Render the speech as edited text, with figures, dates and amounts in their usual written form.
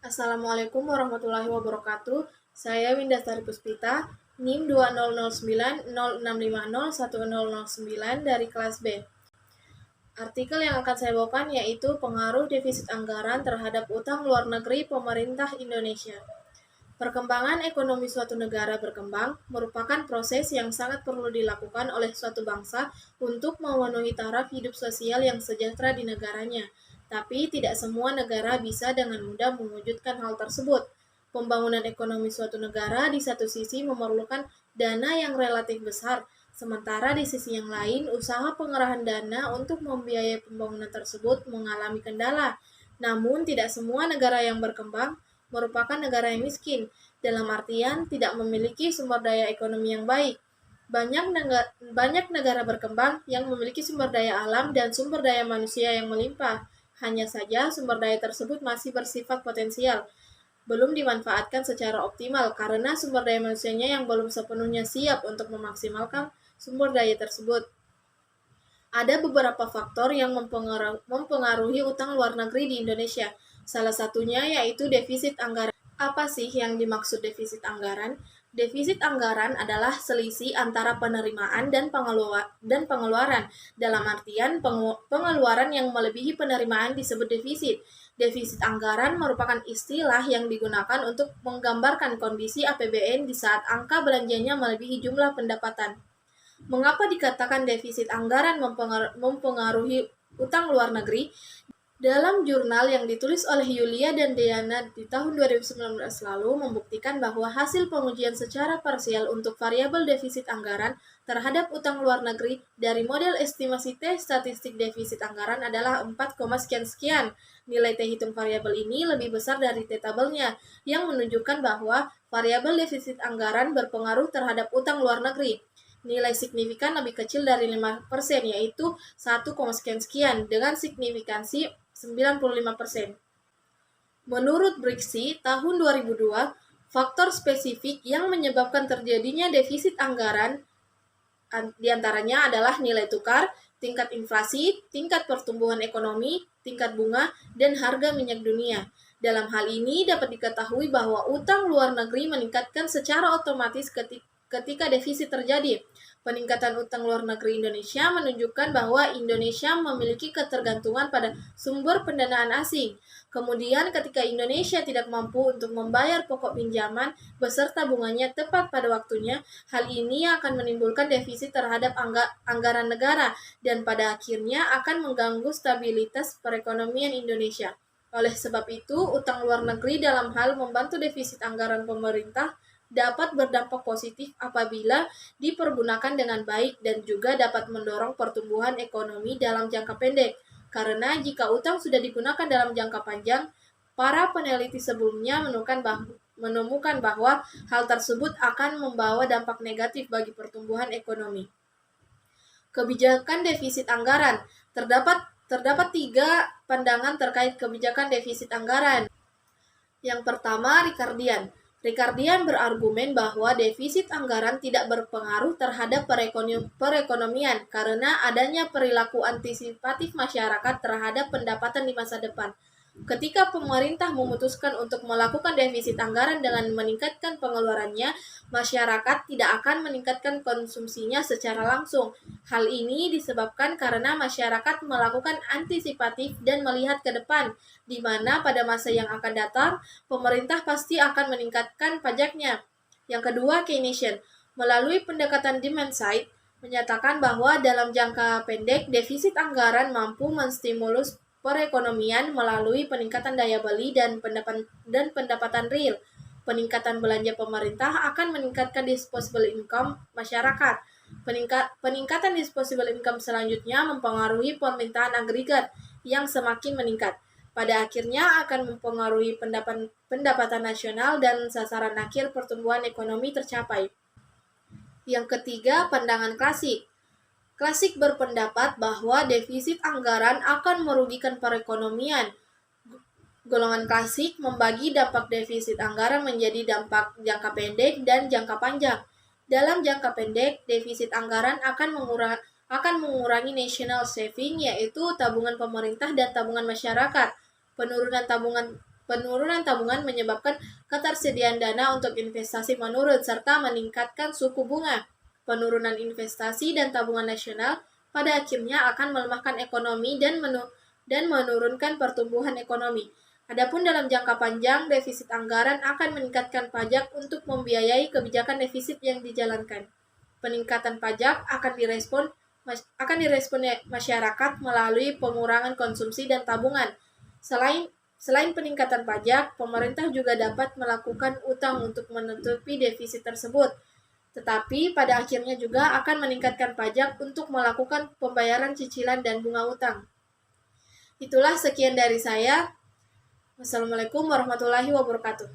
Assalamualaikum warahmatullahi wabarakatuh. Saya Winda Sari Puspita, NIM 200906501009 dari kelas B. Artikel yang akan saya bawakan yaitu pengaruh defisit anggaran terhadap utang luar negeri pemerintah Indonesia. Perkembangan ekonomi suatu negara berkembang merupakan proses yang sangat perlu dilakukan oleh suatu bangsa untuk memenuhi taraf hidup sosial yang sejahtera di negaranya. Tapi tidak semua negara bisa dengan mudah mewujudkan hal tersebut. Pembangunan ekonomi suatu negara di satu sisi memerlukan dana yang relatif besar, sementara di sisi yang lain usaha pengerahan dana untuk membiayai pembangunan tersebut mengalami kendala. Namun tidak semua negara yang berkembang merupakan negara yang miskin, dalam artian tidak memiliki sumber daya ekonomi yang baik. Banyak negara berkembang yang memiliki sumber daya alam dan sumber daya manusia yang melimpah. Hanya saja sumber daya tersebut masih bersifat potensial, belum dimanfaatkan secara optimal karena sumber daya manusianya yang belum sepenuhnya siap untuk memaksimalkan sumber daya tersebut. Ada beberapa faktor yang mempengaruhi utang luar negeri di Indonesia. Salah satunya yaitu defisit anggaran. Apa sih yang dimaksud defisit anggaran? Defisit anggaran adalah selisih antara penerimaan dan pengeluaran. Dalam artian, pengeluaran yang melebihi penerimaan disebut defisit. Defisit anggaran merupakan istilah yang digunakan untuk menggambarkan kondisi APBN di saat angka belanjanya melebihi jumlah pendapatan. Mengapa dikatakan defisit anggaran mempengaruhi utang luar negeri? Dalam jurnal yang ditulis oleh Yulia dan Diana di tahun 2019 lalu membuktikan bahwa hasil pengujian secara parsial untuk variabel defisit anggaran terhadap utang luar negeri dari model estimasi T statistik defisit anggaran adalah 4, sekian-sekian. Nilai T hitung variabel ini lebih besar dari T tabelnya, yang menunjukkan bahwa variabel defisit anggaran berpengaruh terhadap utang luar negeri. Nilai signifikan lebih kecil dari 5%, yaitu 1, sekian-sekian, dengan signifikansi 95%. Menurut Brixi, tahun 2002, faktor spesifik yang menyebabkan terjadinya defisit anggaran diantaranya adalah nilai tukar, tingkat inflasi, tingkat pertumbuhan ekonomi, tingkat bunga, dan harga minyak dunia. Dalam hal ini dapat diketahui bahwa utang luar negeri meningkatkan secara otomatis ketika defisit terjadi. Peningkatan utang luar negeri Indonesia menunjukkan bahwa Indonesia memiliki ketergantungan pada sumber pendanaan asing. Kemudian ketika Indonesia tidak mampu untuk membayar pokok pinjaman beserta bunganya tepat pada waktunya, hal ini akan menimbulkan defisit terhadap anggaran negara dan pada akhirnya akan mengganggu stabilitas perekonomian Indonesia. Oleh sebab itu, utang luar negeri dalam hal membantu defisit anggaran pemerintah dapat berdampak positif apabila dipergunakan dengan baik dan juga dapat mendorong pertumbuhan ekonomi dalam jangka pendek. Karena jika utang sudah digunakan dalam jangka panjang, para peneliti sebelumnya menemukan bahwa hal tersebut akan membawa dampak negatif bagi pertumbuhan ekonomi. Kebijakan defisit anggaran. Terdapat 3 pandangan terkait kebijakan defisit anggaran. Yang pertama, Ricardian berargumen bahwa defisit anggaran tidak berpengaruh terhadap perekonomian karena adanya perilaku antisipatif masyarakat terhadap pendapatan di masa depan. Ketika pemerintah memutuskan untuk melakukan defisit anggaran dengan meningkatkan pengeluarannya, masyarakat tidak akan meningkatkan konsumsinya secara langsung. Hal ini disebabkan karena masyarakat melakukan antisipatif dan melihat ke depan, di mana pada masa yang akan datang, pemerintah pasti akan meningkatkan pajaknya. Yang kedua, Keynesian. Melalui pendekatan demand side, menyatakan bahwa dalam jangka pendek, defisit anggaran mampu menstimulus perekonomian melalui peningkatan daya beli dan pendapatan real. Peningkatan belanja pemerintah akan meningkatkan disposable income masyarakat. Peningkatan disposable income selanjutnya mempengaruhi permintaan agregat yang semakin meningkat. Pada akhirnya akan mempengaruhi pendapatan nasional dan sasaran akhir pertumbuhan ekonomi tercapai. Yang ketiga, pandangan klasik. Klasik berpendapat bahwa defisit anggaran akan merugikan perekonomian. Golongan klasik membagi dampak defisit anggaran menjadi dampak jangka pendek dan jangka panjang. Dalam jangka pendek, defisit anggaran akan mengurangi national saving, yaitu tabungan pemerintah dan tabungan masyarakat. Penurunan tabungan menyebabkan ketersediaan dana untuk investasi menurun serta meningkatkan suku bunga. Penurunan investasi dan tabungan nasional pada akhirnya akan melemahkan ekonomi dan menurunkan pertumbuhan ekonomi. Adapun dalam jangka panjang, defisit anggaran akan meningkatkan pajak untuk membiayai kebijakan defisit yang dijalankan. Peningkatan pajak akan direspon masyarakat melalui pengurangan konsumsi dan tabungan. Selain peningkatan pajak, pemerintah juga dapat melakukan utang untuk menutupi defisit tersebut. Tetapi pada akhirnya juga akan meningkatkan pajak untuk melakukan pembayaran cicilan dan bunga utang. Itulah sekian dari saya. Wassalamualaikum warahmatullahi wabarakatuh.